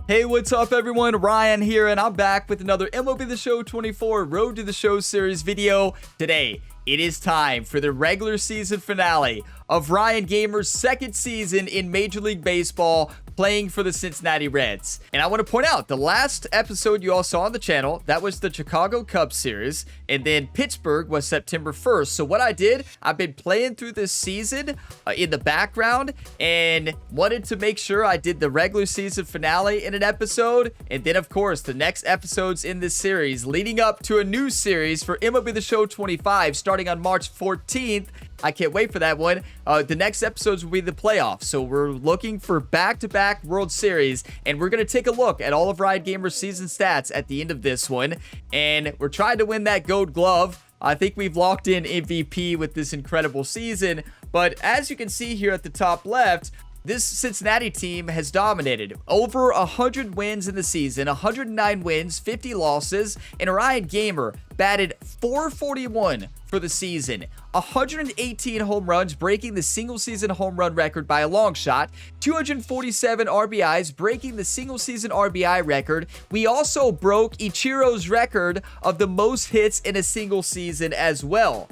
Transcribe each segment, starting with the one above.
Hey, what's up everyone? Ryan here, and I'm back with another MLB The Show 24 Road to the Show series video. Today, it is time for the regular season finale of Ryan Gamer's second season in Major League Baseball, playing for the Cincinnati Reds. And I want to point out, the last episode you all saw on the channel, that was the Chicago Cubs series, and then Pittsburgh was September 1st. So what I did, I've been playing through this season in the background, and wanted to make sure I did the regular season finale in an episode, and then of course the next episodes in this series, leading up to a new series for MLB The Show 25, starting on March 14th. I can't wait for that one. The next episodes will be the playoffs. So we're looking for back-to-back World Series, and we're going to take a look at all of Ryan Gamer's season stats at the end of this one. And we're trying to win that Gold Glove. I think we've locked in MVP with this incredible season. But as you can see here at the top left, this Cincinnati team has dominated. Over 100 wins in the season, 109 wins, 50 losses, and Ryan Gamer batted .441 for the season. 118 home runs, breaking the single season home run record by a long shot. 247 RBIs, breaking the single season RBI record. We also broke Ichiro's record of the most hits in a single season as well.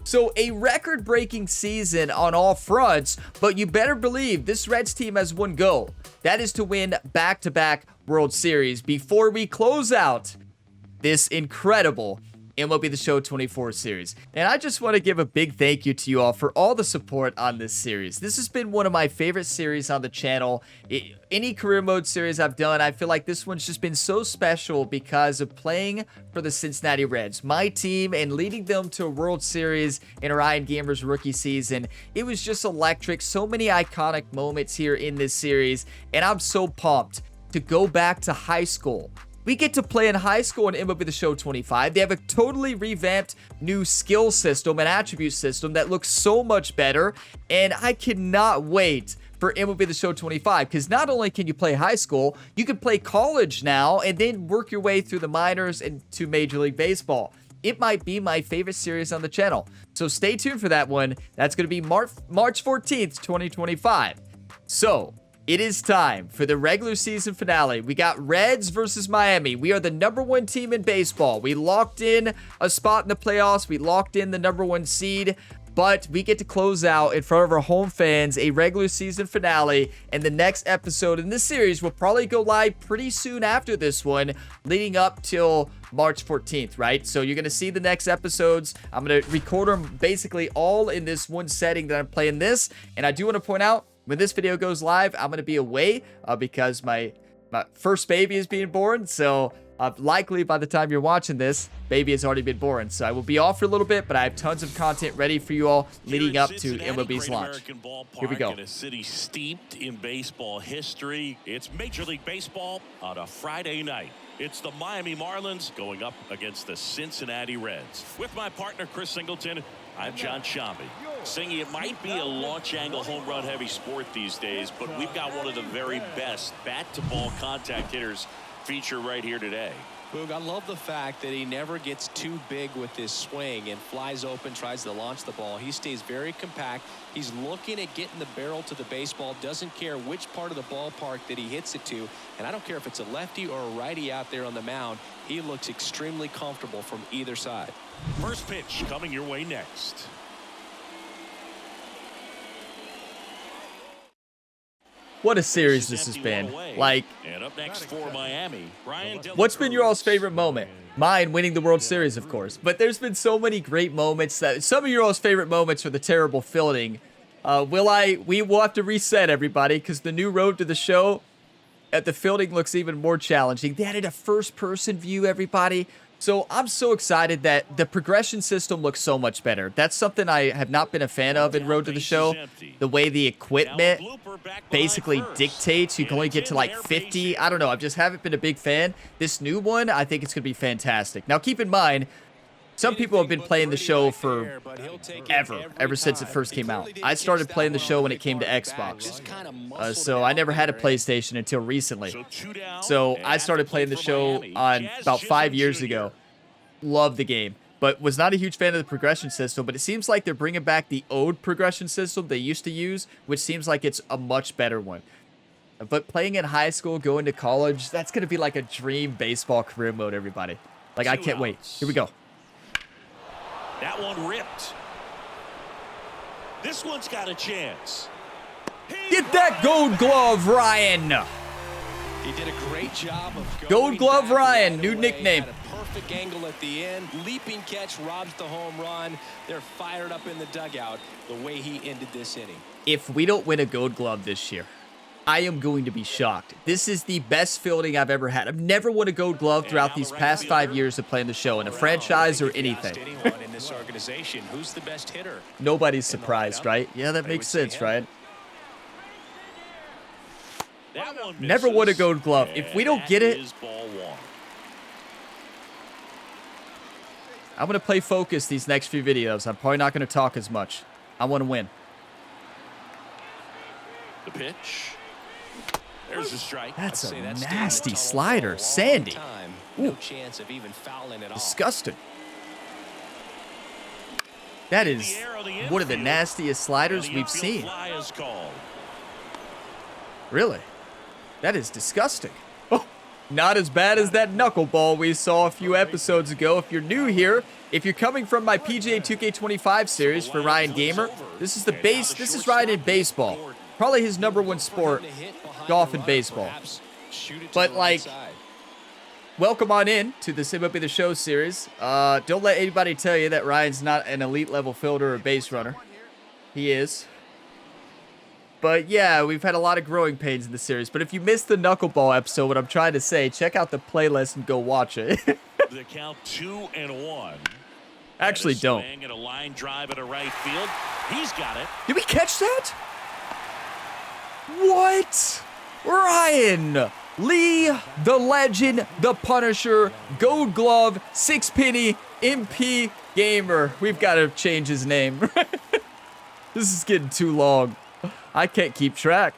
So a record-breaking season on all fronts, but you better believe this Reds team has one goal. That is to win back-to-back World Series before we close out this incredible MLB The Show 24 series. And I just want to give a big thank you to you all for all the support on this series. This has been one of my favorite series on the channel. Any career mode series I've done, I feel like this one's just been so special because of playing for the Cincinnati Reds, my team, and leading them to a World Series in Ryan Gamer's rookie season. It was just electric. So many iconic moments here in this series, and I'm so pumped to go back to high school. We get to play in high school in MLB The Show 25. They have a totally revamped new skill system and attribute system that looks so much better. And I cannot wait for MLB The Show 25, because not only can you play high school, you can play college now and then work your way through the minors and to Major League Baseball. It might be my favorite series on the channel. So stay tuned for that one. That's going to be March 14th, 2025. So it is time for the regular season finale. We got Reds versus Miami. We are the #1 team in baseball. We locked in a spot in the playoffs. We locked in the #1 seed. But we get to close out in front of our home fans a regular season finale. And the next episode in this series will probably go live pretty soon after this one, leading up till March 14th, right? So you're going to see the next episodes. I'm going to record them basically all in this one setting that I'm playing this. And I do want to point out, when this video goes live, I'm going to be away because my first baby is being born. So likely by the time you're watching this, baby has already been born. So I will be off for a little bit, but I have tons of content ready for you all leading up to MLB's launch. Here we go. In a city steeped in baseball history, it's Major League Baseball on a Friday night. It's the Miami Marlins going up against the Cincinnati Reds. With my partner, Chris Singleton, I'm John Shambi. Singy, it might be a launch angle home run heavy sport these days, but we've got one of the very best bat-to-ball contact hitters feature right here today. Boog, I love the fact that he never gets too big with his swing and flies open, tries to launch the ball. He stays very compact. He's looking at getting the barrel to the baseball, doesn't care which part of the ballpark that he hits it to. And I don't care if it's a lefty or a righty out there on the mound. He looks extremely comfortable from either side. First pitch coming your way next. What a series this has been. Like, and up next for Miami, what's been your all's favorite moment? Mine, winning the World Series, of course. But there's been so many great moments. That some of your all's favorite moments are the terrible fielding. We will have to reset, everybody, because the new road to the show, the fielding looks even more challenging. They added a first-person view, everybody. So I'm so excited that the progression system looks so much better. That's something I have not been a fan of in Road to the Show. The way the equipment basically dictates you can only get to like 50. I don't know. I just haven't been a big fan. This new one, I think it's going to be fantastic. Now, keep in mind, some people have been playing the show for ever since it first came out. I started playing the show when it came to Xbox. So I never had a PlayStation until recently. So I started playing the show on about 5 years ago. Loved the game, but was not a huge fan of the progression system. But it seems like they're bringing back the old progression system they used to use, which seems like it's a much better one. But playing in high school, going to college, that's going to be like a dream baseball career mode, everybody. Like, I can't wait. Here we go. That one ripped. This one's got a chance. Get that Gold Glove, Ryan. He did a great job of Gold Glove Ryan, right new away. nickname. Had a perfect angle at the end. Leaping catch robs the home run. They're fired up in the dugout the way he ended this inning. If we don't win a Gold Glove this year, I am going to be shocked. This is the best fielding I've ever had. I've never won a Gold Glove throughout these past 5 years of playing the show in a franchise or anything. Anyone in this organization, who's the best hitter? Nobody's surprised, right? Yeah, that makes sense, right? Never won a Gold Glove. If we don't get it, I'm going to play focus these next few videos. I'm probably not going to talk as much. I want to win. The pitch. There's a strike. That's a nasty slider. Sandy. No chance of even fouling it off. Disgusting. That is one of the nastiest sliders we've seen. Really? That is disgusting. Oh, not as bad as that knuckleball we saw a few episodes ago. If you're new here, if you're coming from my PGA 2K25 series for Ryan Gamer, this is This is Ryan in baseball. Probably his #1 sport, golf and baseball. But like, welcome on in to the MLB The Show series. Don't let anybody tell you that Ryan's not an elite level fielder or base runner. He is. But yeah, we've had a lot of growing pains in the series. But if you missed the knuckleball episode, what I'm trying to say, check out the playlist and go watch it. The count 2-1. Actually, don't. And a line drive at a right field. He's got it. Did we catch that? What? Ryan Lee, the legend, the Punisher, Gold Glove, 6-penny, MP Gamer. We've got to change his name. This is getting too long. I can't keep track.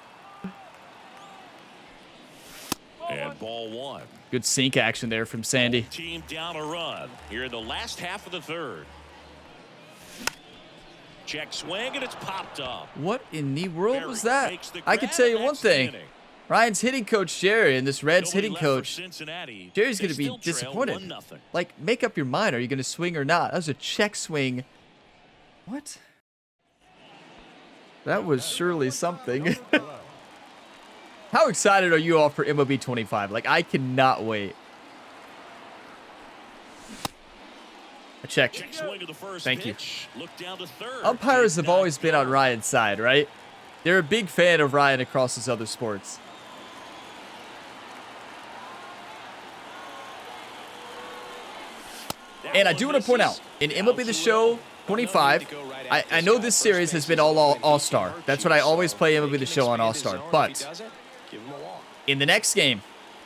And ball one. Good sink action there from Sandy. Team down a run here in the last half of the third. Check swing, and it's popped up. What in the world was that? I can tell you one thing. Ryan's hitting coach, Jerry, and this Reds hitting coach, Jerry's going to be disappointed. Like, make up your mind. Are you going to swing or not? That was a check swing. What? That was surely something. How excited are you all for MLB 25? Like, I cannot wait. I checked. Thank you. Umpires have always been on Ryan's side, right? They're a big fan of Ryan across his other sports. And I do want to point out, in MLB The Show 25, I know this series has been all-Star. That's what I always play MLB The Show on All-Star. But in the next game,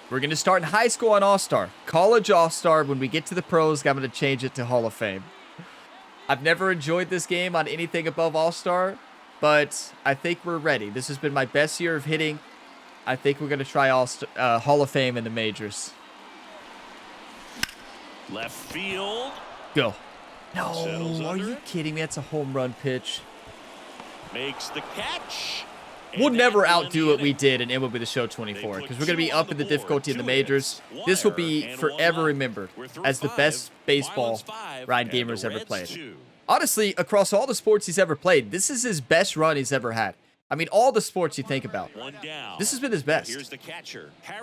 we're going to start in high school on All-Star. College All-Star. When we get to the pros, I'm going to change it to Hall of Fame. I've never enjoyed this game on anything above All-Star, but I think we're ready. This has been my best year of hitting. I think we're going to try Hall of Fame in the majors. Left field. Go. No, are you kidding me? That's a home run pitch. Makes the catch. We'll never outdo what we did in MLB The Show 24 because we're going to be up in the difficulty in the majors. This will be forever remembered as the best baseball Ryan Gamer's ever played. Honestly, across all the sports he's ever played, this is his best run he's ever had. I mean, all the sports you think about, this has been his best.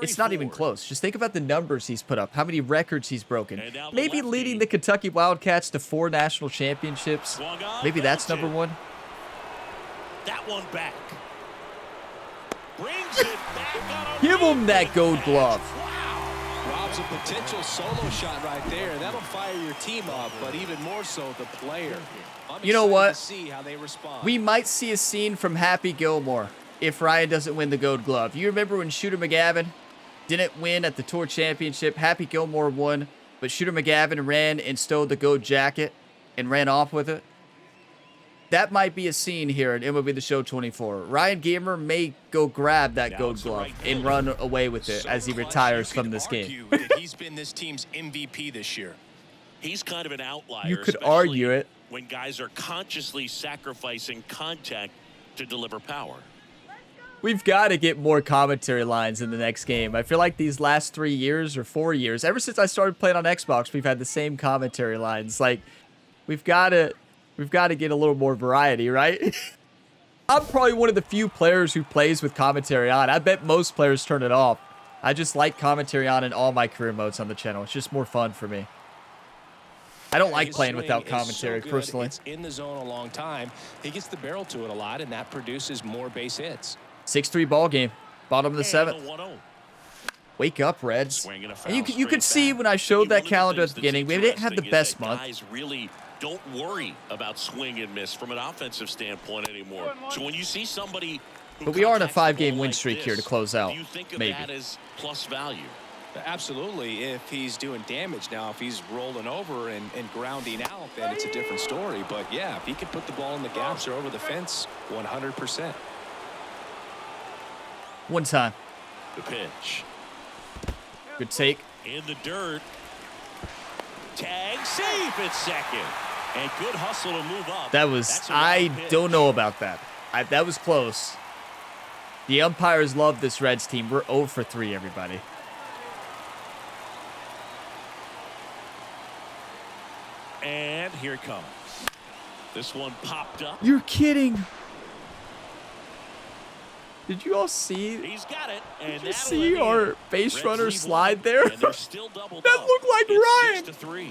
It's not even close. Just think about the numbers he's put up, how many records he's broken. Maybe leading the Kentucky Wildcats to 4 national championships. Maybe that's #1. That one back. Brings it back. Give him that Gold Glove. Rob's a potential solo shot right there. That'll fire your team up, but even more so the player. You know what? See how they respond. We might see a scene from Happy Gilmore if Ryan doesn't win the Gold Glove. You remember when Shooter McGavin didn't win at the Tour Championship? Happy Gilmore won, but Shooter McGavin ran and stole the gold jacket and ran off with it. That might be a scene here in MLB The Show 24. Ryan Gamer may go grab that Gold Glove and run away with it as he retires from this game. He's been this team's MVP this year. He's kind of an outlier. You could argue it. When guys are consciously sacrificing contact to deliver power. We've got to get more commentary lines in the next game. I feel like these last 3 years or 4 years, ever since I started playing on Xbox, we've had the same commentary lines. Like, we've got to get a little more variety, right? I'm probably one of the few players who plays with commentary on. I bet most players turn it off. I just like commentary on in all my career modes on the channel. It's just more fun for me. I don't like playing without commentary, personally. It's in the zone a long time. He gets the barrel to it a lot, and that produces more base hits. 6-3 ball game. Bottom of the 7th. Wake up, Reds. And you could see when I showed that calendar at the beginning, we didn't have the best month. Guys really don't worry about swing and miss from an offensive standpoint anymore. So when you see somebody, but we are in a 5-game win streak here to close out. Do you think of maybe that as plus value? Absolutely. If he's doing damage now, if he's rolling over and grounding out, then it's a different story. But yeah, if he can put the ball in the gaps or over the fence, 100%. One time. The pitch. Good take. In the dirt. Tag safe at second. And good hustle to move up. That was, I don't know about that. That was close. The umpires love this Reds team. We're 0 for 3, everybody. And here it comes. This one popped up. You're kidding. Did you all see? He's got it. And did you see our base runner slide there? And they're still doubled that looked like it's Ryan. 6-3.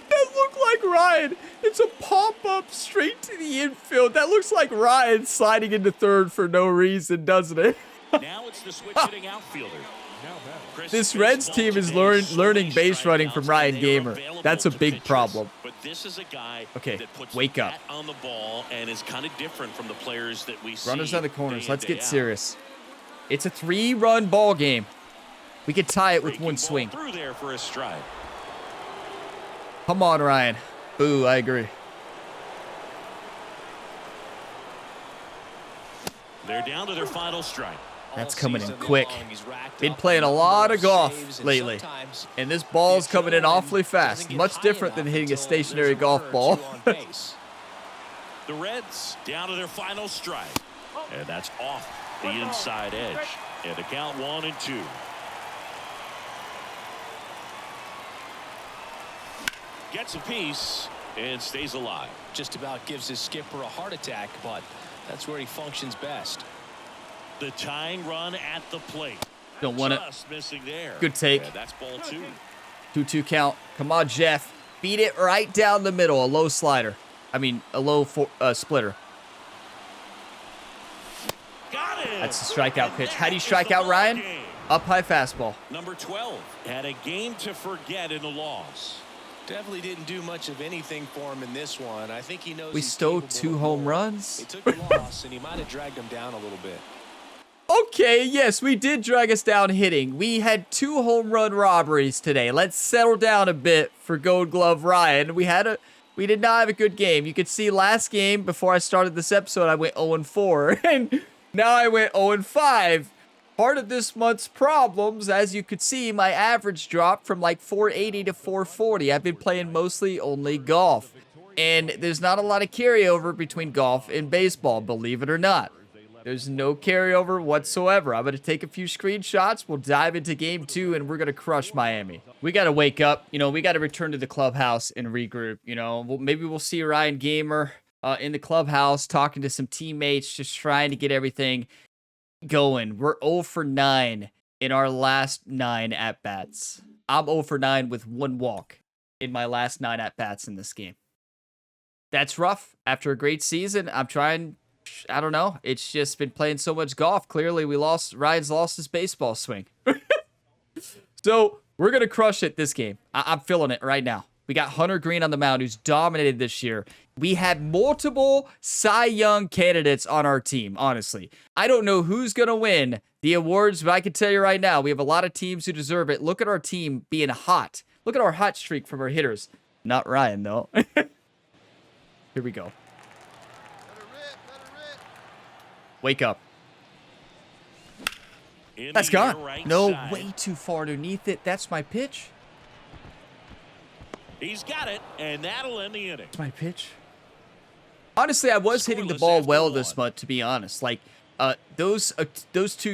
That looked like Ryan. It's a pop-up straight to the infield. That looks like Ryan sliding into third for no reason, doesn't it? Now it's the switch-hitting outfielder. This Reds team is learning base running from Ryan Gamer. That's a big problem. But this is a guy okay, that puts wake up. On the ball and is kind of different from the players that we see. Runners on the corners. Let's get serious. It's a 3-run ball game. We could tie it with one swing. Through there for a strike. Come on, Ryan. Boo, I agree. They're down to their final strike. That's coming in quick. Been playing a lot of golf lately, and this ball's coming in awfully fast. Much different than hitting a stationary golf ball. The Reds down to their final strike, and that's off the inside edge. And the count 1-2. Gets a piece and stays alive. Just about gives his skipper a heart attack, but that's where he functions best. The tying run at the plate. Don't want it. Just missing there. Good take. Yeah, that's ball 2. 2-2 count. Come on, Jeff. Beat it right down the middle. A low slider. I mean, a low splitter. Got it. That's a strikeout pitch. How do you strike out Ryan? Up high fastball. Number 12 had a game to forget in the loss. Definitely didn't do much of anything for him in this one. I think he knows we stole 2 home runs. He took the loss, and he might have dragged him down a little bit. Okay, yes, we did drag us down hitting. We had 2 home run robberies today. Let's settle down a bit for Gold Glove Ryan. We did not have a good game. You could see last game before I started this episode, I went 0-4, and now I went 0-5. Part of this month's problems, as you could see, my average dropped from like 480 to 440. I've been playing mostly only golf, and there's not a lot of carryover between golf and baseball, believe it or not. There's no carryover whatsoever. I'm going to take a few screenshots. We'll dive into game 2, and we're going to crush Miami. We got to wake up. You know, we got to return to the clubhouse and regroup. You know, maybe we'll see Ryan Gamer in the clubhouse talking to some teammates, just trying to get everything going. We're 0 for 9 in our last 9 at-bats. I'm 0 for 9 with 1 walk in my last 9 at-bats in this game. That's rough. After a great season, I'm trying... I don't know. It's just been playing so much golf. Clearly, Ryan's lost his baseball swing. So, we're going to crush it this game. I'm feeling it right now. We got Hunter Green on the mound, who's dominated this year. We had multiple Cy Young candidates on our team, honestly. I don't know who's going to win the awards, but I can tell you right now, we have a lot of teams who deserve it. Look at our team being hot. Look at our hot streak from our hitters. Not Ryan, though. Here we go. Wake up. That's gone. No, way too far underneath it. That's my pitch. He's got it, and that'll end the inning. That's my pitch. Honestly, I was hitting the ball well this month, to be honest. Like, those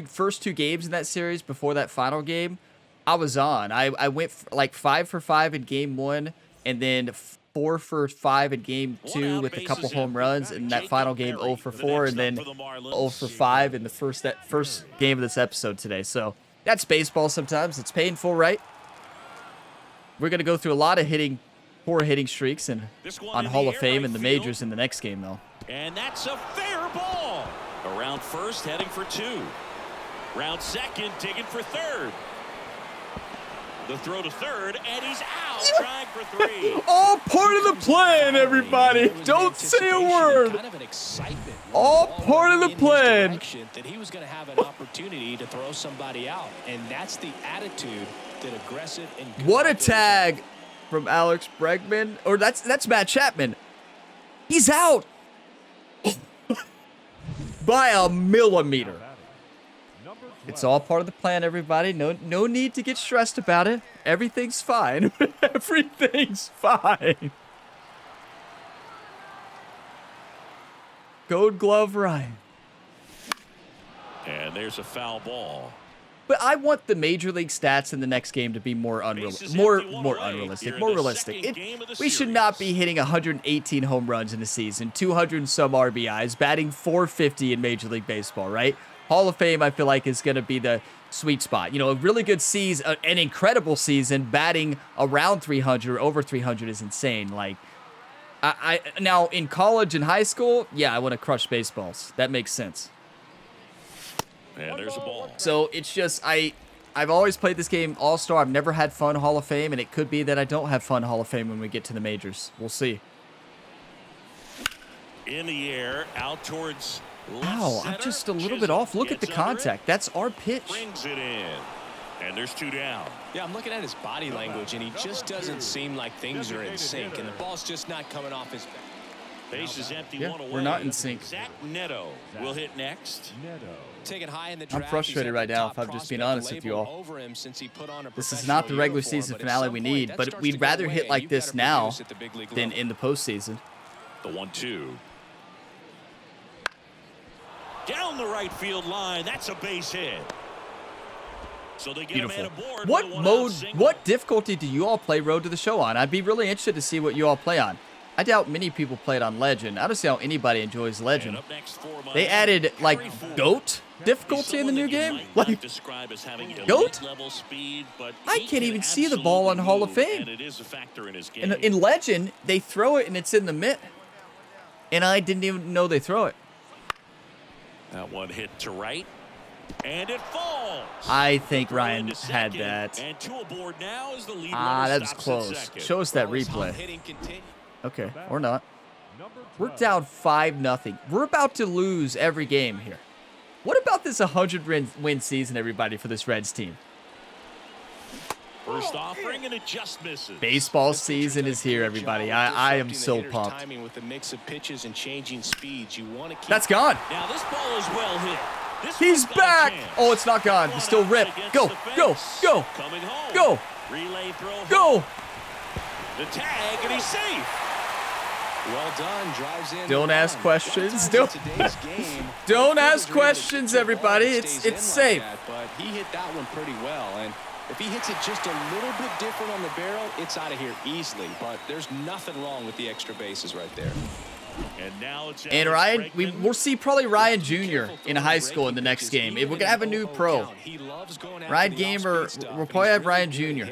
first two games in that series before that final game, I was on. I went like 5 for 5 in game 1, and then 4 for 5 in game 2 with a couple home runs, and that final game 0 for 4, and then 0 for 5 in the first game of this episode today. So that's baseball sometimes. It's painful, right? We're going to go through a lot of poor hitting streaks and on Hall of Fame and the majors in the next game, though. And that's a fair ball. Around first, heading for 2. Round second, digging for third. The throw to third, and he's out, trying for 3. All part of the plan, everybody. Don't say a word. Kind of an excitement. All part of the plan. That he was going to have an opportunity to throw somebody out, and that's the attitude that aggressive and good. What a tag from Alex Bregman, or that's Matt Chapman. He's out by a millimeter. It's all part of the plan, everybody. No need to get stressed about it. Everything's fine. Everything's fine. Gold Glove Ryan. And there's a foul ball. But I want the major league stats in the next game to be more realistic. We should not be hitting 118 home runs in a season, 200 and some RBIs, batting 450 in Major League Baseball, right? Hall of Fame, I feel like, is going to be the sweet spot. You know, a really good season, an incredible season, batting around 300 or over 300 is insane. Like, I now in college and high school, yeah, I want to crush baseballs. That makes sense. And there's a ball. So it's just, I've always played this game All-Star. I've never had fun Hall of Fame, and it could be that I don't have fun Hall of Fame when we get to the majors. We'll see. In the air, out towards left Ow, I'm center. just a little bit off. Look at the Gets under contact. That's our pitch. it, brings it in. And there's 2 down. Yeah, I'm looking at his body language, and he just doesn't seem like things are in sync, and the ball's just not coming off his back. Base is empty, Yeah, 1 away. we're not in sync. Zach Neto will hit next. Taken high in the I'm draft, frustrated he's had right the now, top if I'm just being prospect honest with you all. label over him since he put on a This is not the professional regular uniform, season but at finale some we point, need, that but starts we'd to go rather away. hit like You've this gotta now produce at the big league than level. in the postseason. The 1-2. Down the right field line. That's a base hit. So they get a man Beautiful. aboard. What with a 1-out mode, single. what difficulty do you all play Road to the Show on? I'd be really interested to see what you all play on. I doubt many people play it on Legend. I don't see how anybody enjoys And Legend. up next for They Miami, added, like, Gary Ford. GOAT He's difficulty in the someone new that you game. might not Like, describe as having elite GOAT? level speed, but I he can't can even see the ball on Hall of absolutely Fame. move, and it is a factor in his game. in Legend, they throw it and it's in the mitt. And I didn't even know they throw it. That one hit to right, and it falls. I think Throw Ryan into had second, that. And 2 aboard now as the lead Ah, runner that was stops at close. second. Show us that Well, his hot replay. hitting continues. Okay, or not. We're down 5-0. We're about to lose every game here. What about this 100-win season, everybody, for this Reds team? First offering, and it just misses. Baseball season is here, everybody. I am so Disrupting the hitter's pumped. timing with the mix of pitches and changing speeds. You want to keep That's gone. Now this ball is well hit. This He's one's got a back. chance. Oh, it's not gone. It's still One out ripped. against Go, the go, fence. go, Coming home. go, Relay throw. go. The tag, and he's safe. well done. Drives in. Don't ask questions. Don't Don't ask questions, everybody. It's safe. But he hit that one pretty well, and if he hits it just a little bit different on the barrel, it's out of here easily. But there's nothing wrong with the extra bases right there. And now it's And Alex Ryan, Bregman. we'll see probably Ryan Jr. in high school in the next game. We're going to have a new pro. Ryan Gamer, we'll probably have Ryan Jr.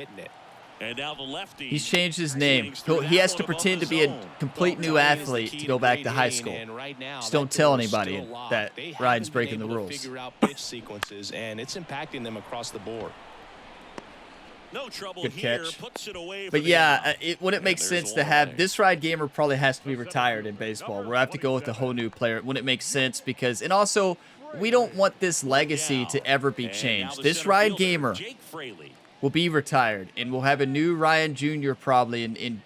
And now the lefty. He's changed his name. He has to pretend to be a complete new athlete to go back to high school. Just don't tell anybody that Ryan's breaking the rules. Figure out pitch sequences, and it's impacting them across the board. No trouble Good here. catch. Puts it away for But the yeah, out. wouldn't it make there's sense one to have away. this Ryan Gamer probably has to be retired in baseball. We'll have to go with a whole new player. Wouldn't it make sense? Because, and also, we don't want this legacy to ever be And now changed. the This center Ryan fielder, Gamer Jake Fraley. will be retired, and we'll have a new Ryan Jr. probably in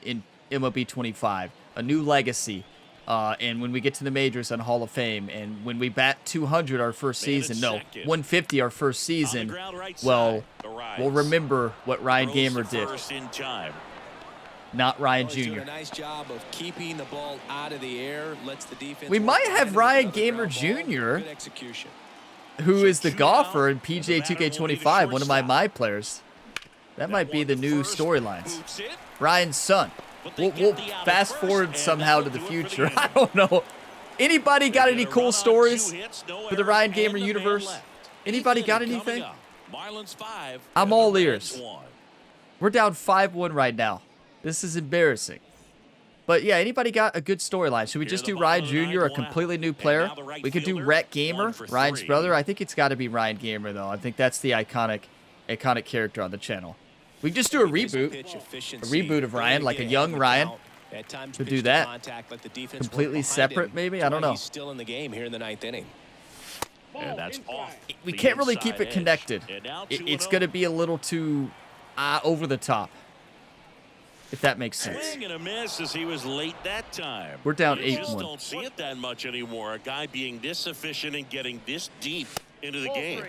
MLB 25, a new legacy. And when we get to the majors on Hall of Fame, and when we bat 200 our first season, no, 150 our first season, ground right well, side, arrives. we'll remember what Ryan Throws Gamer to did. first in time. not Ryan He's doing Jr. a nice job of keeping the ball out of the air. Lets the defense We might work have behind Ryan another Gamer ground ball. Jr., Good execution. who is the golfer in PGA 2K25, one of my players. That might be the new storylines. Ryan's son. We'll fast forward somehow to the future. I don't know. Anybody got any cool stories for the Ryan Gamer universe? Anybody got anything? I'm all ears. We're down 5-1 right now. This is embarrassing. But yeah, anybody got a good storyline? Should we just do Ryan Jr., a completely new player? We could do Rhett Gamer, Ryan's brother. I think it's got to be Ryan Gamer, though. I think that's the iconic character on the channel. We just do a reboot of Ryan, like a young Ryan. Could do that. Completely separate, maybe? I don't know. He's still in the game here in the 9th inning. And that's off. We can't really keep it connected. It's going to be a little too over the top, if that makes sense. Swing and a miss as he was late that time. We're down You just 8-1. don't see it that much anymore. A guy being this efficient and getting this deep into the game.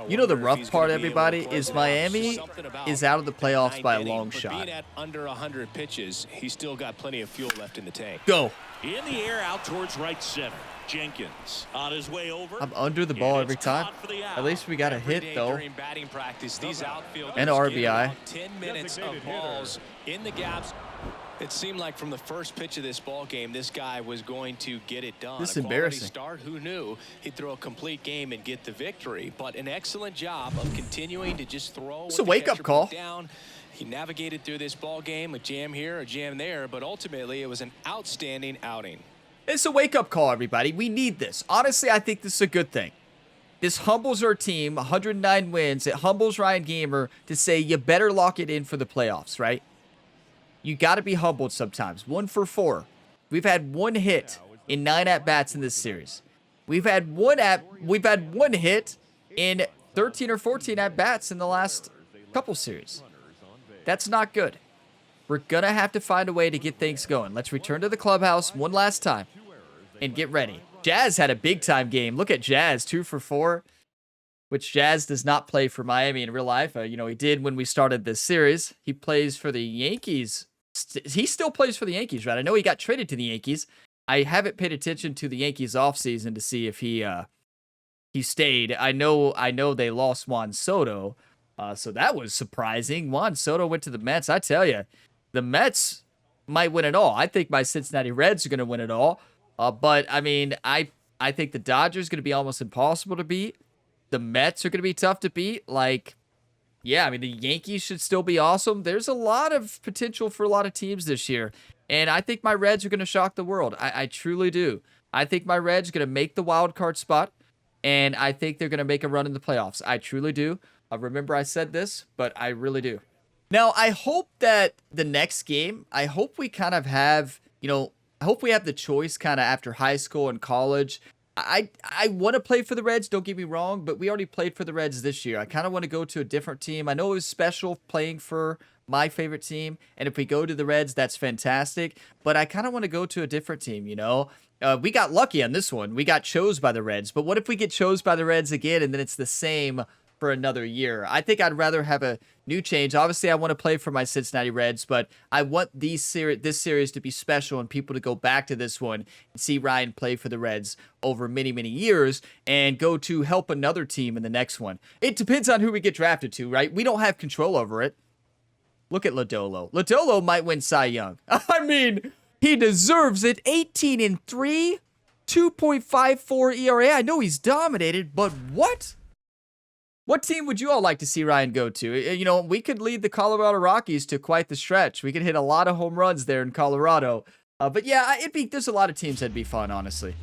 You know the rough part, everybody, is Miami is out of the playoffs by a long shot. Being at under 100 pitches, he's still got plenty of fuel left in the tank. Go. In the air out towards right center. Jenkins on his way over. I'm under the ball every time. At least we got a hit, though. During batting practice, these outfielders And RBI. get about 10 minutes of balls in the gaps. It seemed like from the first pitch of this ball game, this guy was going to get it done. This is A quality embarrassing. start. Who knew he'd throw a complete game and get the victory? But an excellent job of continuing to just throw. It's a wake-up call. Down. He navigated through this ball game, a jam here, a jam there, but ultimately it was an outstanding outing. It's a wake-up call, everybody. We need this. Honestly, I think this is a good thing. This humbles our team, 109 wins. It humbles Ryan Gamer to say you better lock it in for the playoffs, right? You got to be humbled sometimes. 1 for 4. We've had 1 hit in 9 at-bats in this series. We've had one hit in 13 or 14 at-bats in the last couple series. That's not good. We're going to have to find a way to get things going. Let's return to the clubhouse one last time and get ready. Jazz had a big-time game. Look at Jazz, 2 for 4, which Jazz does not play for Miami in real life. You know, he did when we started this series. He plays for the Yankees. He still plays for the Yankees, right? I know he got traded to the Yankees. I haven't paid attention to the Yankees offseason to see if he stayed. I know they lost Juan Soto, so that was surprising. Juan Soto went to the Mets. I tell you, the Mets might win it all. I think my Cincinnati Reds are going to win it all. But, I mean, I think the Dodgers are going to be almost impossible to beat. The Mets are going to be tough to beat. Like, yeah, I mean, the Yankees should still be awesome. There's a lot of potential for a lot of teams this year. And I think my Reds are going to shock the world. I truly do. I think my Reds are going to make the wild card spot. And I think they're going to make a run in the playoffs. I truly do. Remember I said this, but I really do. Now, I hope that the next game, I hope we kind of have, I hope we have the choice kind of after high school and college. I want to play for the Reds, don't get me wrong, but we already played for the Reds this year. I kind of want to go to a different team. I know it was special playing for my favorite team, and if we go to the Reds, that's fantastic, but I kind of want to go to a different team, We got lucky on this one. We got chose by the Reds, but what if we get chose by the Reds again, and then it's the same for another year? I think I'd rather have a new change. Obviously, I want to play for my Cincinnati Reds, but I want this series to be special and people to go back to this one and see Ryan play for the Reds over many, many years and go to help another team in the next one. It depends on who we get drafted to, right? We don't have control over it. Look at Lodolo. Lodolo might win Cy Young. I mean, he deserves it. 18-3, 2.54 ERA. I know he's dominated, but what? What team would you all like to see Ryan go to? We could lead the Colorado Rockies to quite the stretch. We could hit a lot of home runs there in Colorado. But yeah, there's a lot of teams that'd be fun, honestly.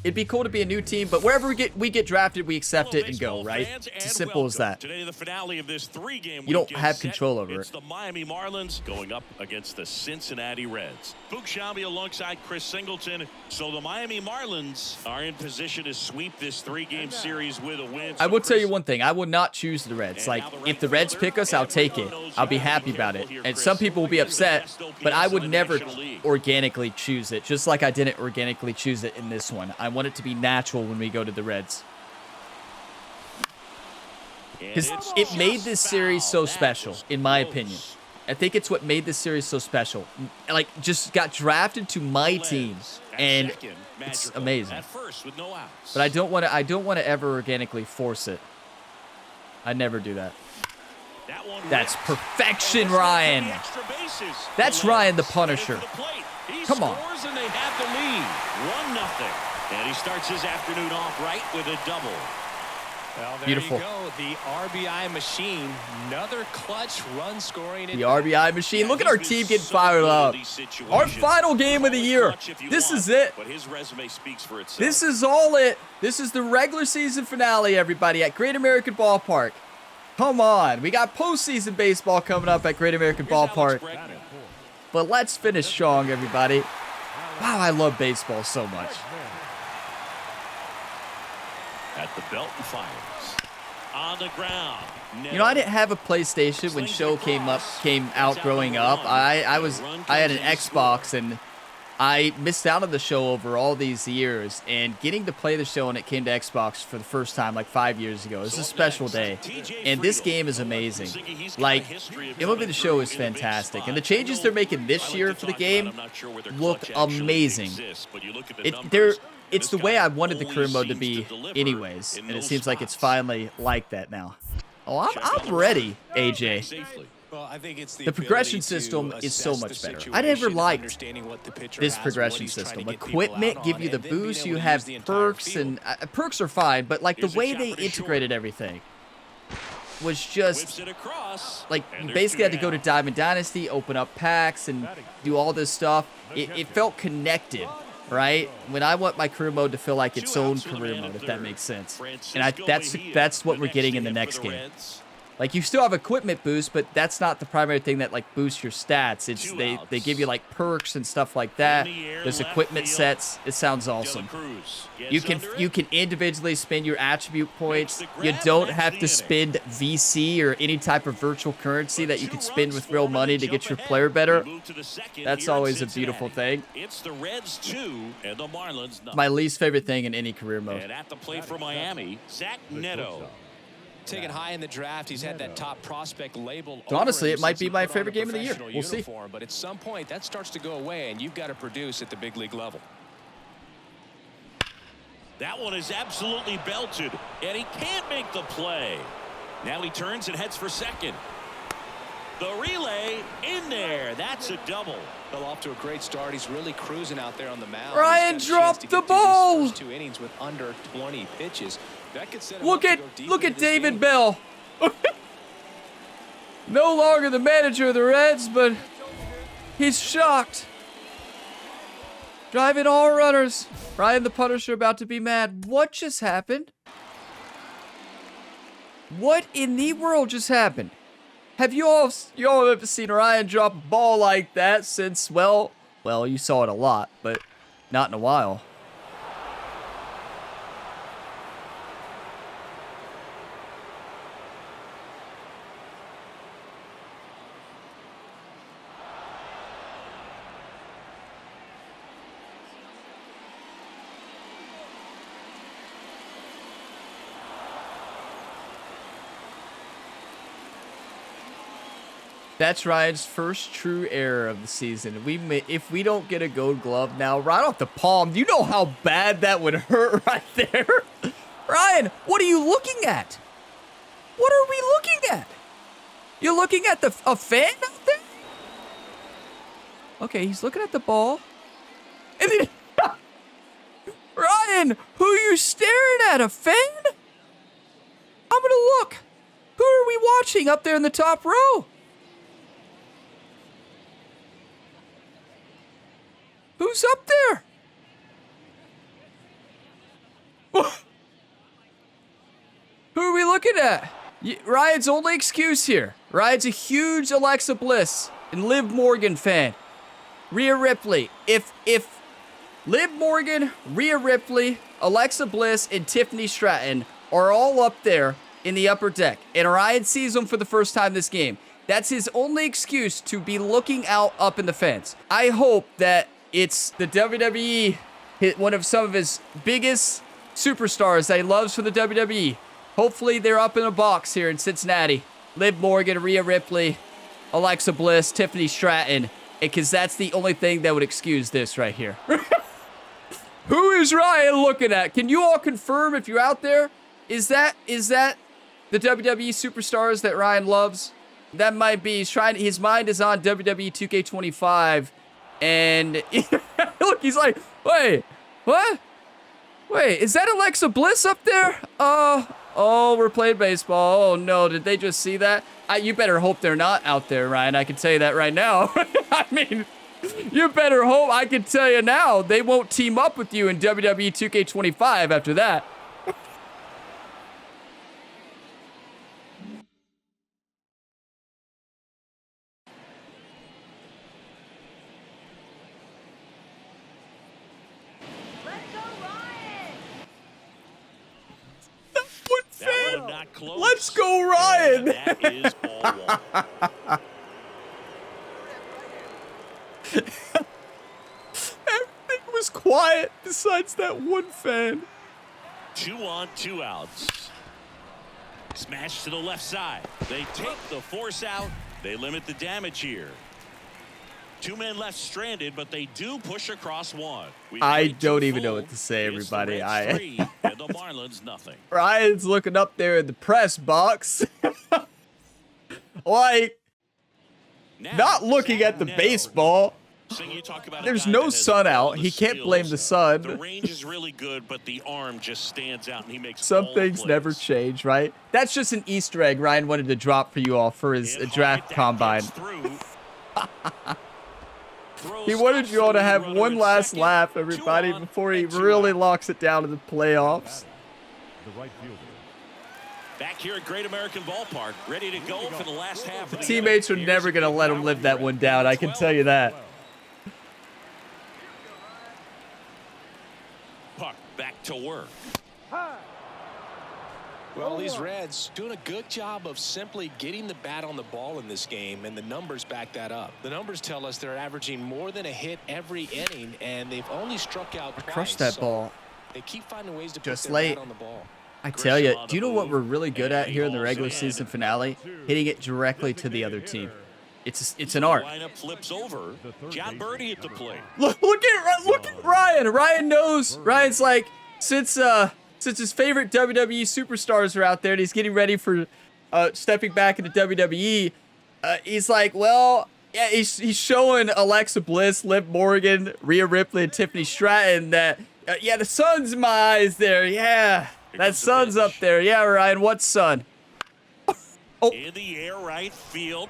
It'd be cool to be a new team, but wherever we get drafted, we accept it and go, right? It's as simple as that. Today, the finale of this 3-game you don't have control over it. It's the Miami Marlins going up against the Cincinnati Reds. Boog Sciambi alongside Chris Singleton. So the Miami Marlins are in position to sweep this 3-game series with a win. I will tell you one thing. I will not choose the Reds. Like, if the Reds pick us, I'll take it. I'll be happy about it. And some people will be upset, but I would never organically choose it, just like I didn't organically choose it in this one. I want it to be natural when we go to the Reds. Because it made this series so special, in my opinion. I think it's what made this series so special. Like, just got drafted to my team, and it's amazing. But I don't want to ever organically force it. I never do that. That's perfection, Ryan. That's Ryan the Punisher. Come on. And they have the lead, 1-0. And he starts his afternoon off right with a double. Well, there Beautiful. you go, the RBI machine, another clutch run scoring. The RBI machine. Look at our team getting fired up. Our final game of the year. This is it. But his resume speaks for itself. This is all it. This is the regular season finale, everybody, at Great American Ballpark. Come on. We got postseason baseball coming up at Great American Ballpark. But let's finish strong, everybody. Wow, I love baseball so much. At the belt and fires. On the ground. You know, I didn't have a PlayStation when show came out growing up. I had an Xbox, and I missed out on the show over all these years, and getting to play the show when it came to Xbox for the first time like 5 years ago. It's a special day, and this game is amazing. Like, MLB The Show is fantastic, and the changes they're making this year for the game look amazing. It's the way I wanted the career mode to be anyways, and it seems like it's finally like that now. Oh, I'm ready, AJ. Well, I think it's the progression system is so much better. I never liked this progression system. Equipment give you the boost. You have perks, and perks are fine, but like the way they integrated everything was just like you basically had to go to Diamond Dynasty, open up packs, and do all this stuff. It felt connected, right? When I want my career mode to feel like its own career mode, if that makes sense. And that's what we're getting in the next game. Like, you still have equipment boost, but that's not the primary thing that, like, boosts your stats. It's they give you, like, perks and stuff like that. There's equipment sets. It sounds awesome. You can individually spend your attribute points. You don't have to spend VC or any type of virtual currency that you can spend with real money to get your player better. That's always a beautiful thing. It's the Reds 2 and the Marlins. My least favorite thing in any career mode. And at the plate for Miami, Zach Neto. Taken high in the draft, he's had that top prospect label. So honestly, it might be my favorite game of the year. We'll see. But at some point, that starts to go away, and you've got to produce at the big league level. That one is absolutely belted, and he can't make the play. Now he turns and heads for second. The relay in there. That's a double. Well, off to a great start. He's really cruising out there on the mound. Ryan dropped the ball. First 2 innings with under 20 pitches. That could set him Look up to go at David Bell. No longer the manager of the Reds, but he's shocked. Driving all runners. Ryan the Punisher about to be mad. What just happened? What in the world just happened? Have you all ever seen Ryan drop a ball like that since, well, you saw it a lot, but not in a while. That's Ryan's first true error of the season. If we don't get a gold glove now, right off the palm, do you know how bad that would hurt right there? Ryan, what are you looking at? What are we looking at? You're looking at a fan out there? Okay, he's looking at the ball. And then, Ryan, who are you staring at? A fan? I'm gonna look. Who are we watching up there in the top row? Who's up there? Who are we looking at? Ryan's only excuse here. Ryan's a huge Alexa Bliss and Liv Morgan fan. Rhea Ripley. If Liv Morgan, Rhea Ripley, Alexa Bliss, and Tiffany Stratton are all up there in the upper deck, and Ryan sees them for the first time this game, that's his only excuse to be looking out up in the fence. I hope that it's the WWE, one of some of his biggest superstars that he loves for the WWE. Hopefully they're up in a box here in Cincinnati. Liv Morgan, Rhea Ripley, Alexa Bliss, Tiffany Stratton, because that's the only thing that would excuse this right here. Who is Ryan looking at? Can you all confirm if you're out there? Is that the WWE superstars that Ryan loves? That might be. His mind is on WWE 2K25, and look, he's like, wait, what? Wait, is that Alexa Bliss up there? Oh, we're playing baseball. Oh no, did they just see that? You better hope they're not out there, Ryan. I can tell you that right now. I mean, you better hope. I can tell you now, they won't team up with you in WWE 2K25 after that. Let's go, Ryan! That is ball one. Everything was quiet besides that one fan. 2 on, 2 outs. Smash to the left side. They take the force out. They limit the damage here. 2 men left stranded, but they do push across one. I don't even know what to say, everybody. Three, and the Marlins nothing. Ryan's looking up there in the press box. Like, not looking at the baseball. There's no sun out. He can't blame the sun. The range is really good, but the arm just stands out, and he makes some things never change, right? That's just an Easter egg Ryan wanted to drop for you all for his draft combine. He wanted you all to have one last laugh, everybody, before he really locks it down in the playoffs. Back here at Great American Ballpark, ready to go for the last half of the teammates are never going to let him live that one down, I can tell you that. Puck back to work. Well, these Reds doing a good job of simply getting the bat on the ball in this game, and the numbers back that up. The numbers tell us they're averaging more than a hit every inning, and they've only struck out twice. Crushed that ball. They keep finding ways to just put their late bat on the ball. I tell you, do you know what we're really good at here in the regular season finale? Hitting it directly to the other team. It's an art. Lineup flips over. John Birdie at the plate. Look at Ryan. Ryan knows. Ryan's like, since his favorite WWE superstars are out there and he's getting ready for stepping back into WWE, he's like, well, yeah, he's showing Alexa Bliss, Liv Morgan, Rhea Ripley, and Tiffany Stratton that, yeah, the sun's in my eyes there. Yeah, that sun's up there. Yeah, Ryan, what sun? Oh. In the air, right field.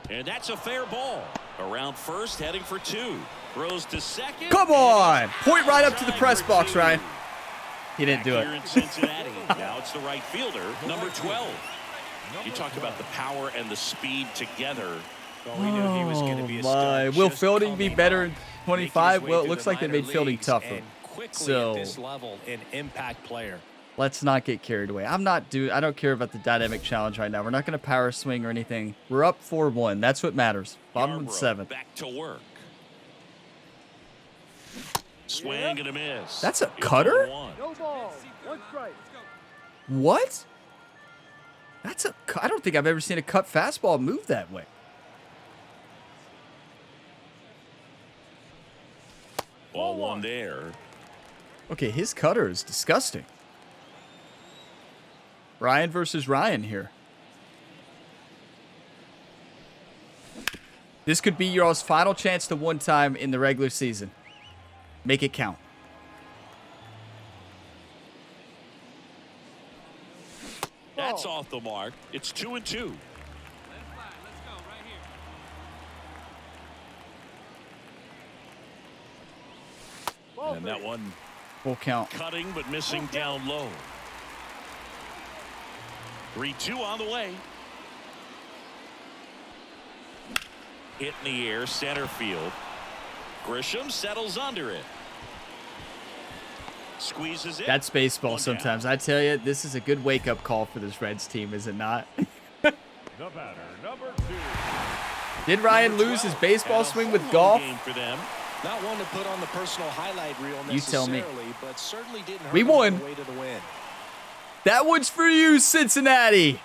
And that's a fair ball. Around first, heading for 2. Throws to second. Come on. Point right up to the press box, Ryan. He didn't do it. Here in Cincinnati. Now it's the right fielder, number 12. You talk about the power and the speed together. Well, we knew he was going to be a my. stud. Will fielding be better in 25? Well, it looks like they made fielding tougher. So, at this level, an impact player. Let's not get carried away. I don't care about the dynamic challenge right now. We're not going to power swing or anything. We're up 4-1. That's what matters. Bottom of the 7th. Back to work. Swing and a miss. That's a cutter? No ball. 1 strike. What? I don't think I've ever seen a cut fastball move that way. Ball 1 there. Okay, his cutter is disgusting. Ryan versus Ryan here. This could be y'all's final chance to one time in the regular season. Make it count. That's off the mark. It's 2-2. And that one full count. Cutting but missing down low. 3-2 on the way. Hit in the air, center field. Grisham settles under it. Squeezes it. That's baseball sometimes. I tell you, this is a good wake-up call for this Reds team, is it not? The batter, number 2. Did Ryan lose his baseball swing with golf? For them. Not one to put on the personal highlight reel necessarily, you tell me. But certainly didn't hurt we won. the way to the win. That one's for you, Cincinnati.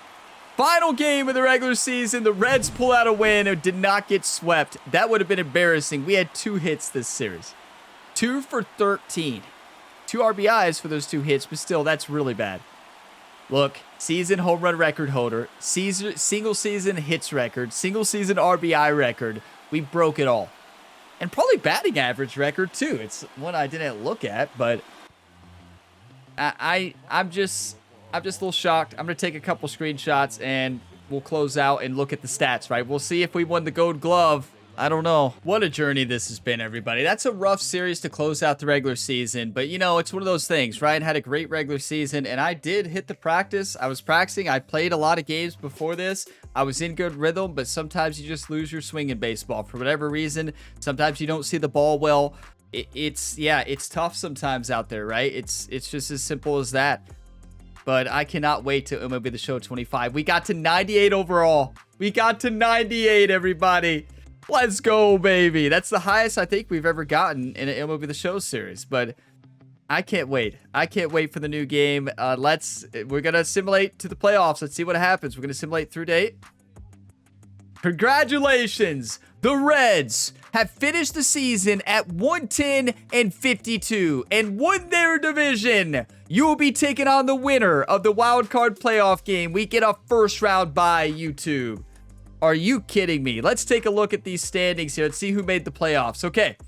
Final game of the regular season. The Reds pull out a win and did not get swept. That would have been embarrassing. We had 2 hits this series. 2 for 13. 2 RBIs for those 2 hits, but still, that's really bad. Look, season home run record holder, single season hits record, single season RBI record. We broke it all. And probably batting average record, too. It's one I didn't look at, but I'm just a little shocked. I'm going to take a couple screenshots and we'll close out and look at the stats, right? We'll see if we won the Gold Glove. I don't know. What a journey this has been, everybody. That's a rough series to close out the regular season, but you know, it's one of those things. Ryan had a great regular season, and I did hit the practice. I was practicing. I played a lot of games before this. I was in good rhythm, but sometimes you just lose your swing in baseball for whatever reason. Sometimes you don't see the ball well. It's tough sometimes out there, right? It's just as simple as that. But I cannot wait till MLB The Show 25. We got to 98 overall. We got to 98, everybody. Let's go, baby. That's the highest I think we've ever gotten in an MLB The Show series. But I can't wait. I can't wait for the new game. We're going to simulate to the playoffs. Let's see what happens. We're going to simulate through date. Congratulations. The Reds have finished the season at 110-52 and won their division. You will be taking on the winner of the wild card playoff game. We get a first round bye, YouTube. Are you kidding me? Let's take a look at these standings here. Let's see who made the playoffs. Okay.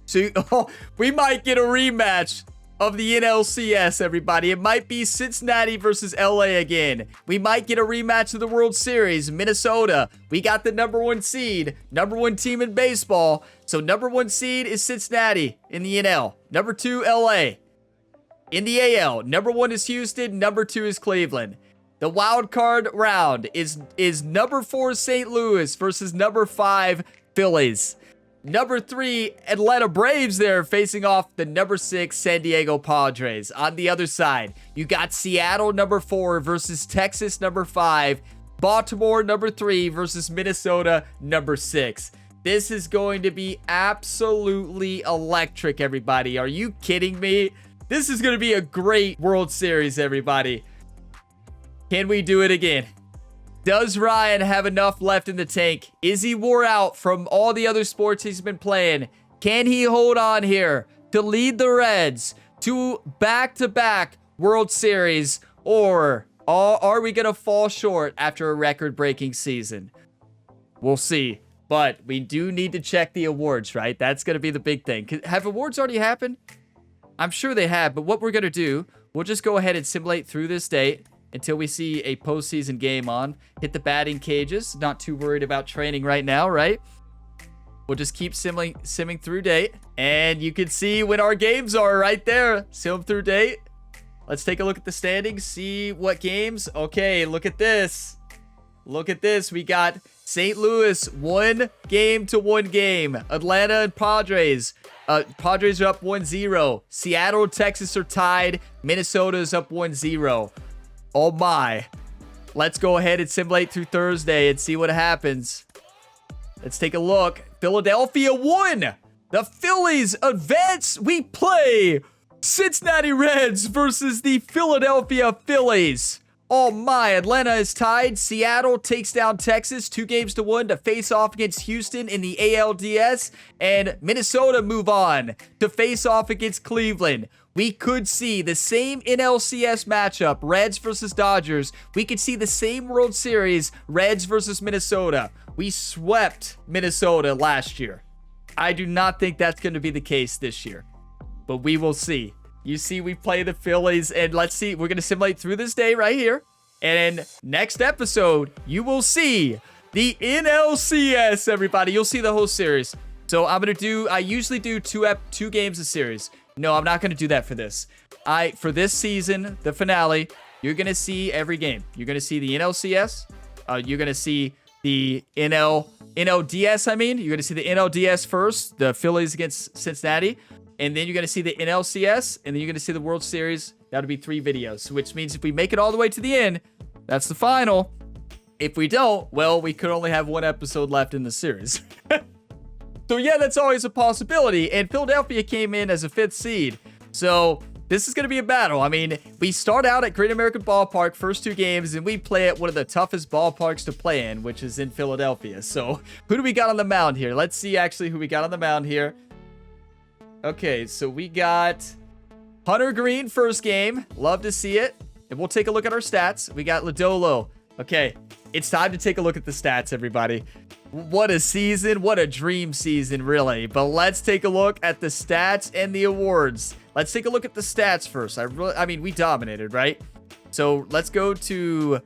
So we might get a rematch of the NLCS, everybody. It might be Cincinnati versus LA again. We might get a rematch of the World Series. Minnesota. We got the #1 seed. #1 team in baseball. So #1 seed is Cincinnati in the NL. #2, LA. In the AL, #1 is Houston. #2 is Cleveland. The wild card round is #4 St. Louis versus #5 Phillies. #3 Atlanta Braves there facing off the #6 San Diego Padres. On the other side, you got Seattle #4 versus Texas #5. Baltimore #3 versus Minnesota #6. This is going to be absolutely electric, everybody. Are you kidding me? This is going to be a great World Series, everybody. Can we do it again? Does Ryan have enough left in the tank? Is he wore out from all the other sports he's been playing? Can he hold on here to lead the Reds to back-to-back World Series? Or are we going to fall short after a record-breaking season? We'll see. But we do need to check the awards, right? That's going to be the big thing. Have awards already happened? I'm sure they have, but what we're going to do, we'll just go ahead and simulate through this date until we see a postseason game on. Hit the batting cages. Not too worried about training right now, right? We'll just keep simming through date. And you can see when our games are right there. Sim through date. Let's take a look at the standings. See what games. Okay, look at this. Look at this. We got St. Louis 1 game to 1 game. Atlanta and Padres. Padres are up 1-0. Seattle and Texas are tied. Minnesota is up 1-0. Oh my. Let's go ahead and simulate through Thursday and see what happens. Let's take a look. Philadelphia won. The Phillies advance. We play Cincinnati Reds versus the Philadelphia Phillies. Oh my, Atlanta is tied. Seattle takes down Texas 2-1 to face off against Houston in the ALDS. And Minnesota move on to face off against Cleveland. We could see the same NLCS matchup, Reds versus Dodgers. We could see the same World Series, Reds versus Minnesota. We swept Minnesota last year. I do not think that's going to be the case this year, but we will see. You see, we play the Phillies, and let's see. We're going to simulate through this day right here. And next episode, you will see the NLCS, everybody. You'll see the whole series. So I'm going to do, I usually do two games a series. No, I'm not going to do that for this. For this season, the finale, you're going to see every game. You're going to see the NLCS. You're going to see the NLDS, I mean. You're going to see the NLDS first, the Phillies against Cincinnati. And then you're going to see the NLCS, and then you're going to see the World Series. That'll be 3 videos, which means if we make it all the way to the end, that's the final. If we don't, well, we could only have 1 episode left in the series. So yeah, that's always a possibility. And Philadelphia came in as a 5th seed. So This is going to be a battle. I mean, we start out at Great American Ballpark first 2 games, and we play at one of the toughest ballparks to play in, which is in Philadelphia. So, who do we got on the mound here? Let's see actually who we got on the mound here. Okay, so we got Hunter Green first game. Love to see it. And we'll take a look at our stats. We got Lodolo. Okay, it's time to take a look at the stats, everybody. What a season. What a dream season, really. But let's take a look at the stats and the awards. Let's take a look at the stats first. I mean, we dominated, right? So let's go to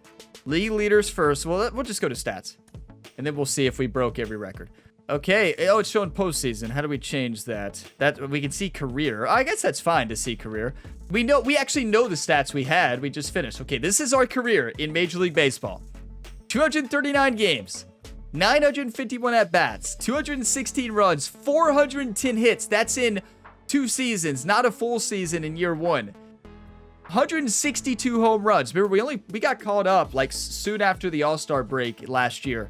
league leaders first. Well, we'll just go to stats. And then we'll see if we broke every record. Okay. Oh, it's showing postseason. How do we change that? That we can see career. I guess that's fine to see career. We actually know the stats we had. We just finished. Okay, this is our career in Major League Baseball. 239 games. 951 at-bats. 216 runs. 410 hits. That's in 2 seasons, not a full season in year 1. 162 home runs. Remember, we got called up like soon after the All-Star break last year.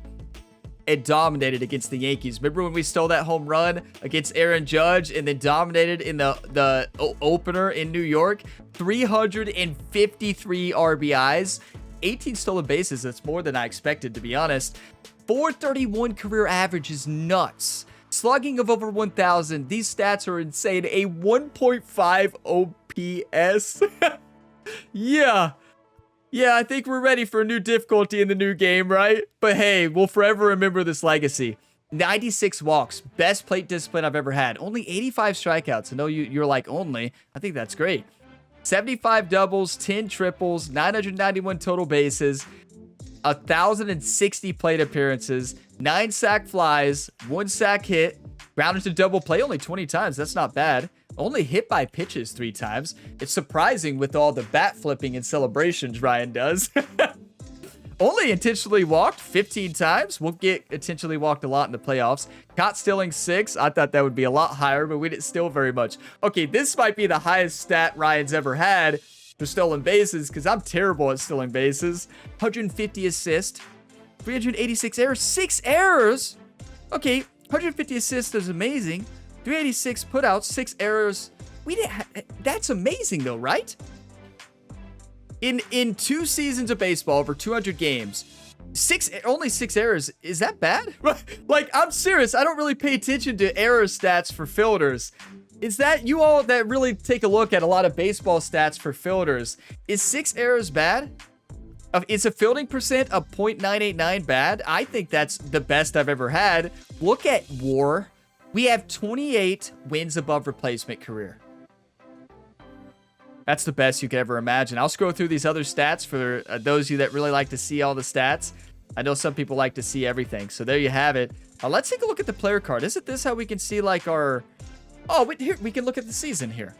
It dominated against the Yankees. Remember when we stole that home run against Aaron Judge and then dominated in the opener in New York? 353 RBIs, 18 stolen bases. That's more than I expected, to be honest. 431 career average is nuts. Slugging of over 1,000. These stats are insane. A 1.5 OPS. Yeah, I think we're ready for a new difficulty in the new game, right? But hey, we'll forever remember this legacy. 96 walks. Best plate discipline I've ever had. Only 85 strikeouts. I know you're like, only. I think that's great. 75 doubles, 10 triples, 991 total bases, 1,060 plate appearances, 9 sack flies, 1 sack hit, grounded to double play only 20 times. That's not bad. Only hit by pitches 3 times. It's surprising with all the bat flipping and celebrations Ryan does. Only intentionally walked 15 times. We'll get intentionally walked a lot in the playoffs. Caught stealing 6. I thought that would be a lot higher, but we didn't steal very much. Okay, this might be the highest stat Ryan's ever had for stolen bases, because I'm terrible at stealing bases. 150 assists, 386 errors, 6 errors. Okay, 150 assists is amazing. 386 putouts, 6 errors. That's amazing though, right? In 2 seasons of baseball, over 200 games, only 6 errors. Is that bad? Like, I'm serious. I don't really pay attention to error stats for fielders. Is that you all that really take a look at a lot of baseball stats for fielders? Is 6 errors bad? Is a fielding percent of .989 bad? I think that's the best I've ever had. Look at WAR. We have 28 wins above replacement career. That's the best you could ever imagine. I'll scroll through these other stats for those of you that really like to see all the stats. I know some people like to see everything. So there you have it. Let's take a look at the player card. Isn't this how we can see like our... Oh, wait, here, we can look at the season here.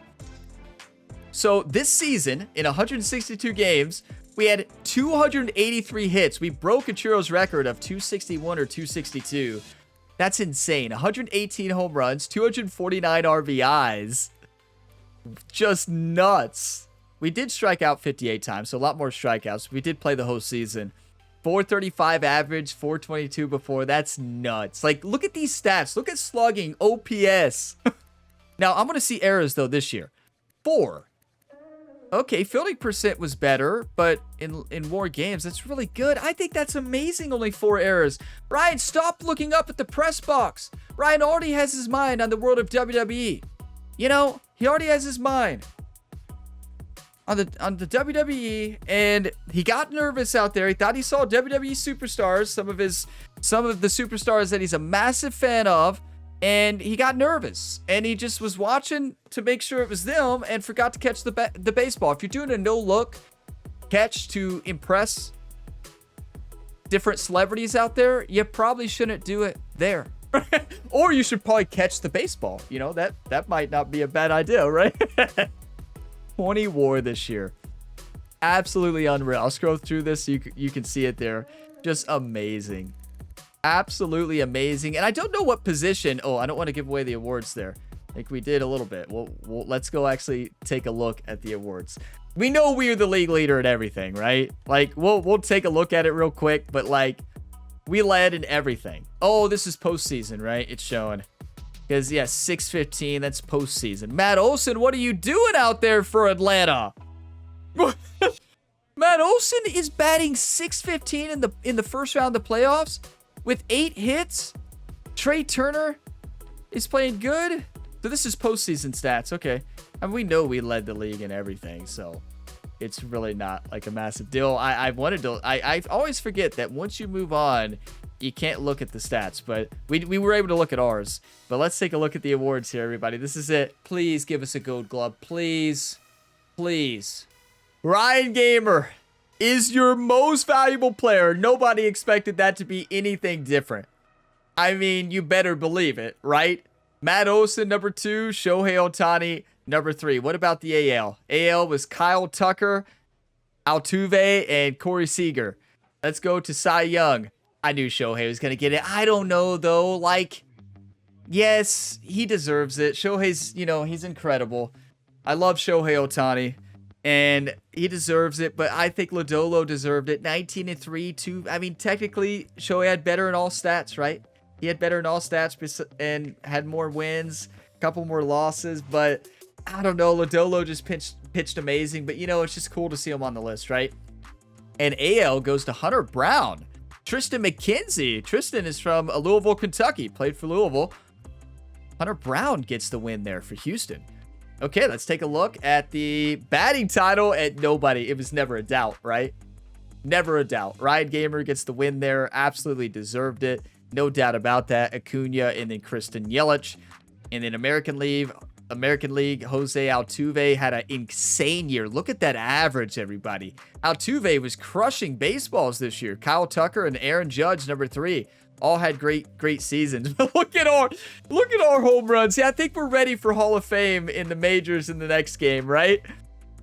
So this season, in 162 games, we had 283 hits. We broke Ichiro's record of 261 or 262. That's insane. 118 home runs, 249 RBIs. Just nuts. We did strike out 58 times, so a lot more strikeouts. We did play the whole season. 435 average, 422 before. That's nuts. Like, look at these stats. Look at slugging, OPS. Now, I'm going to see errors, though, this year. 4. Okay, fielding percent was better, but in more games, that's really good. I think that's amazing, only 4 errors. Ryan, stop looking up at the press box. Ryan already has his mind on the world of WWE. You know, he already has his mind on the WWE, and he got nervous out there. He thought he saw WWE superstars, some of the superstars that he's a massive fan of, and he got nervous, and he just was watching to make sure it was them and forgot to catch the baseball. If you're doing a no-look catch to impress different celebrities out there, you probably shouldn't do it there. Or you should probably catch the baseball. You know, that might not be a bad idea, right? 20 WAR this year. Absolutely unreal. I'll scroll through this so you can see it there. Just amazing. Absolutely amazing. And I don't know what position. Oh, I don't want to give away the awards there. I think we did a little bit. Well, let's go actually take a look at the awards. We know we're the league leader at everything, right? Like, we'll take a look at it real quick, but like, we led in everything. Oh, this is postseason, right? It's showing. Because, yeah, 615, that's postseason. Matt Olson, what are you doing out there for Atlanta? Matt Olson is batting 615 in the first round of the playoffs with 8 hits. Trey Turner is playing good. So this is postseason stats. Okay. I mean, we know we led the league in everything, so it's really not like a massive deal. I always forget that once you move on, you can't look at the stats, but we were able to look at ours. But let's take a look at the awards here, everybody. This is it. Please give us a gold glove. Please. Please. Ryan Gamer is your most valuable player. Nobody expected that to be anything different. I mean, you better believe it, right? Matt Olson, number 2. Shohei Ohtani, number 3. What about the AL? AL was Kyle Tucker, Altuve, and Corey Seager. Let's go to Cy Young. I knew Shohei was going to get it. I don't know, though. Like, yes, he deserves it. Shohei's, he's incredible. I love Shohei Ohtani, and he deserves it, but I think Lodolo deserved it. 19-3, I mean, technically, Shohei had better in all stats, right? He had better in all stats and had more wins, a couple more losses, but I don't know. Lodolo just pitched amazing, but, it's just cool to see him on the list, right? And AL goes to Hunter Brown. Tristan McKenzie. Tristan is from Louisville, Kentucky. Played for Louisville. Hunter Brown gets the win there for Houston. Okay, let's take a look at the batting title at nobody. It was never a doubt, right? Never a doubt. Ryan Gamer gets the win there. Absolutely deserved it. No doubt about that. Acuna and then Kristen Yelich. And then American League, Jose Altuve had an insane year. Look at that average, everybody. Altuve was crushing baseballs this year. Kyle Tucker and Aaron Judge, number 3, all had great seasons. But look at our home runs. Yeah, I think we're ready for Hall of Fame in the majors in the next game, right?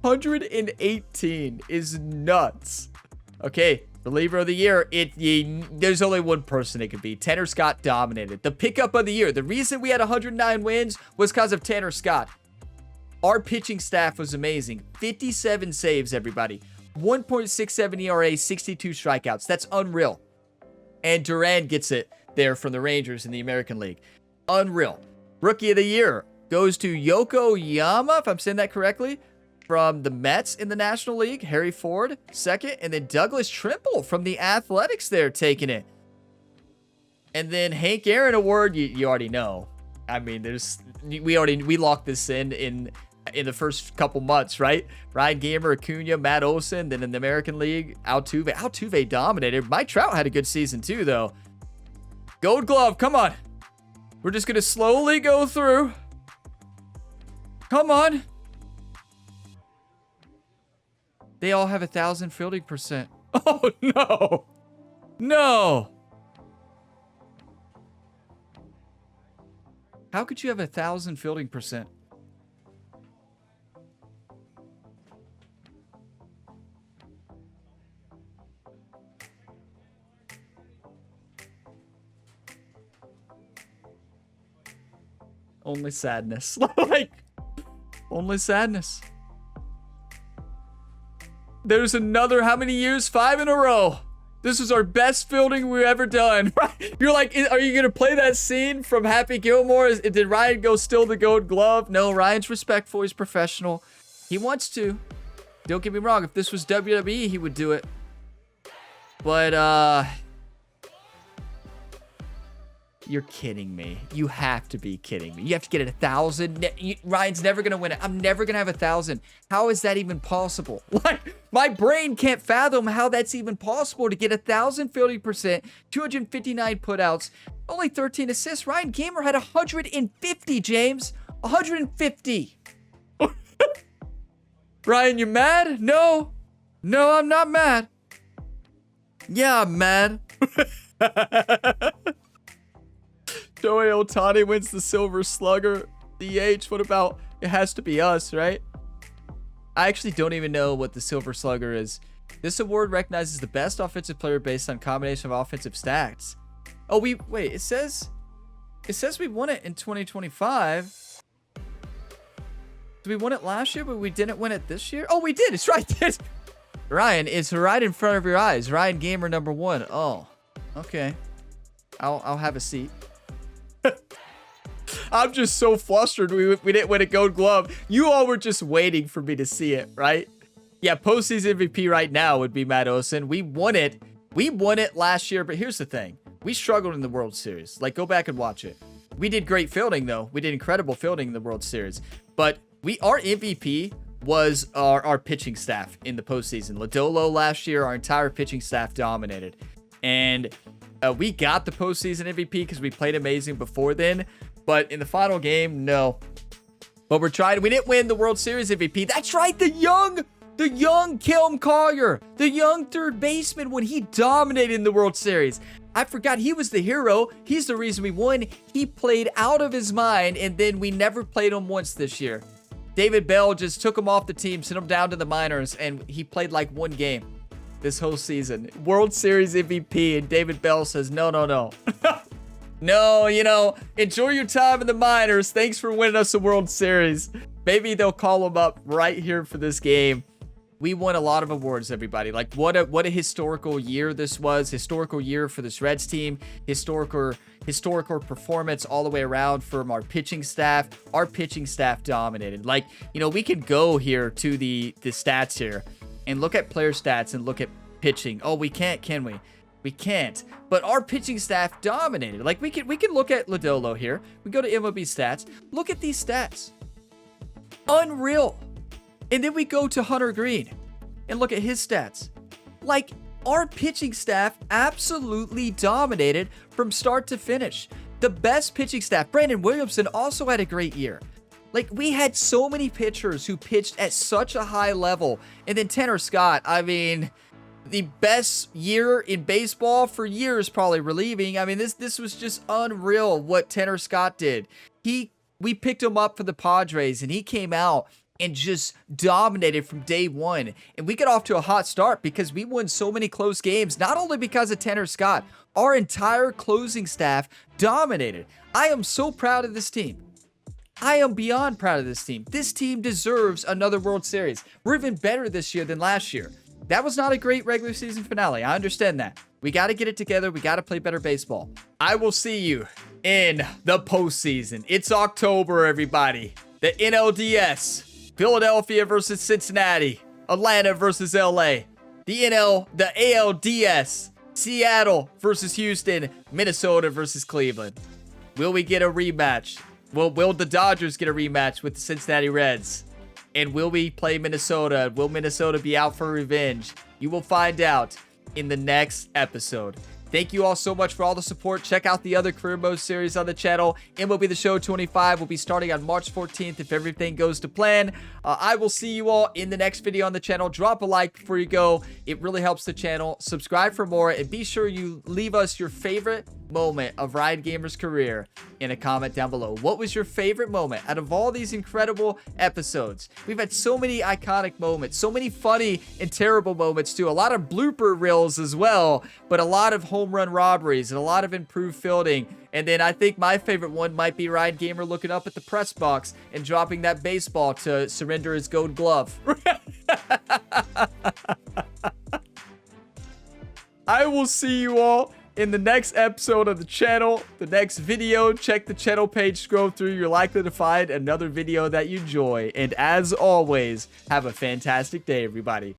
118 is nuts. Okay, reliever of the year. There's only one person it could be. Tanner Scott dominated. The pickup of the year. The reason we had 109 wins was because of Tanner Scott. Our pitching staff was amazing. 57 saves, everybody. 1.67 ERA, 62 strikeouts. That's unreal. And Duran gets it there from the Rangers in the American League. Unreal. Rookie of the year goes to Yokoyama, if I'm saying that correctly, from the Mets in the National League. Harry Ford, second. And then Douglas Trimble from the Athletics there taking it. And then Hank Aaron Award, you already know. I mean, we locked this in the first couple months, right? Ryan Gamer, Acuna, Matt Olson, then in the American League, Altuve. Altuve dominated. Mike Trout had a good season too, though. Gold Glove, come on. We're just going to slowly go through. Come on. They all have 1,000 fielding percent. Oh, no. No. How could you have 1,000 fielding percent? Only sadness. Like, only sadness. There's another, how many years? 5 in a row. This is our best fielding we've ever done. You're like, are you going to play that scene from Happy Gilmore? Did Ryan go steal the gold glove? No, Ryan's respectful. He's professional. He wants to. Don't get me wrong. If this was WWE, he would do it. But, you're kidding me. You have to be kidding me. You have to get 1,000. Ryan's never going to win it. I'm never going to have 1,000. How is that even possible? Like, my brain can't fathom how that's even possible to get 1,000 fielding percent, 259 putouts, only 13 assists. Ryan Gamer had 150, James. 150. Ryan, you mad? No. No, I'm not mad. Yeah, I'm mad. Shohei Ohtani wins the Silver Slugger. DH, what about? It has to be us, right? I actually don't even know what the Silver Slugger is. This award recognizes the best offensive player based on combination of offensive stats. Oh, wait, it says we won it in 2025. We won it last year, but we didn't win it this year? Oh, we did. It's right there. Ryan, it's right in front of your eyes. Ryan Gamer number 1. Oh, okay. I'll have a seat. I'm just so flustered we didn't win a Gold Glove. You all were just waiting for me to see it, right? Yeah, postseason MVP right now would be Matt Olson. We won it. We won it last year, but here's the thing. We struggled in the World Series. Like, go back and watch it. We did great fielding, though. We did incredible fielding in the World Series. But our MVP was our pitching staff in the postseason. Lodolo last year, our entire pitching staff dominated. And we got the postseason MVP because we played amazing before then. But in the final game, no. But we're trying. We didn't win the World Series MVP. That's right, the young Kelm Collier, the young third baseman when he dominated in the World Series. I forgot he was the hero. He's the reason we won. He played out of his mind, and then we never played him once this year. David Bell just took him off the team, sent him down to the minors, and he played like one game this whole season. World Series MVP, and David Bell says, no. No, enjoy your time in the minors. Thanks for winning us a World Series. Maybe they'll call him up right here for this game. We won a lot of awards, everybody. Like, what a historical year this was. Historical year for this Reds team. Historical performance all the way around from our pitching staff. Our pitching staff dominated. Like, we can go here to the stats here and look at player stats and look at pitching. Oh, we can't, can we? We can't. But our pitching staff dominated. Like, we can look at Lodolo here. We go to MLB stats. Look at these stats. Unreal. And then we go to Hunter Green and look at his stats. Like, our pitching staff absolutely dominated from start to finish. The best pitching staff. Brandon Williamson also had a great year. Like, we had so many pitchers who pitched at such a high level. And then Tanner Scott, I mean, the best year in baseball for years, probably relieving. I mean, this was just unreal what Tanner Scott did. We picked him up for the Padres, and he came out and just dominated from day one. And we got off to a hot start because we won so many close games, not only because of Tanner Scott. Our entire closing staff dominated. I am so proud of this team. I am beyond proud of this team. This team deserves another World Series. We're even better this year than last year. That was not a great regular season finale. I understand that. We got to get it together. We got to play better baseball. I will see you in the postseason. It's October, everybody. The NLDS. Philadelphia versus Cincinnati. Atlanta versus LA. The ALDS. Seattle versus Houston. Minnesota versus Cleveland. Will we get a rematch? Will the Dodgers get a rematch with the Cincinnati Reds? And will we play Minnesota? Will Minnesota be out for revenge? You will find out in the next episode. Thank you all so much for all the support. Check out the other career mode series on the channel. MLB The Show 25 will be starting on March 14th if everything goes to plan. I will see you all in the next video on the channel. Drop a like before you go. It really helps the channel. Subscribe for more, and be sure you leave us your favorite moment of Ryan Gamer's career in a comment down below. What was your favorite moment out of all these incredible episodes? We've had so many iconic moments, so many funny and terrible moments too. A lot of blooper reels as well, but a lot of home run robberies and a lot of improved fielding. And then I think my favorite one might be Ryan Gamer looking up at the press box and dropping that baseball to surrender his Gold Glove. I will see you all in the next episode of the channel, the next video. Check the channel page, scroll through. You're likely to find another video that you enjoy. And as always, have a fantastic day, everybody.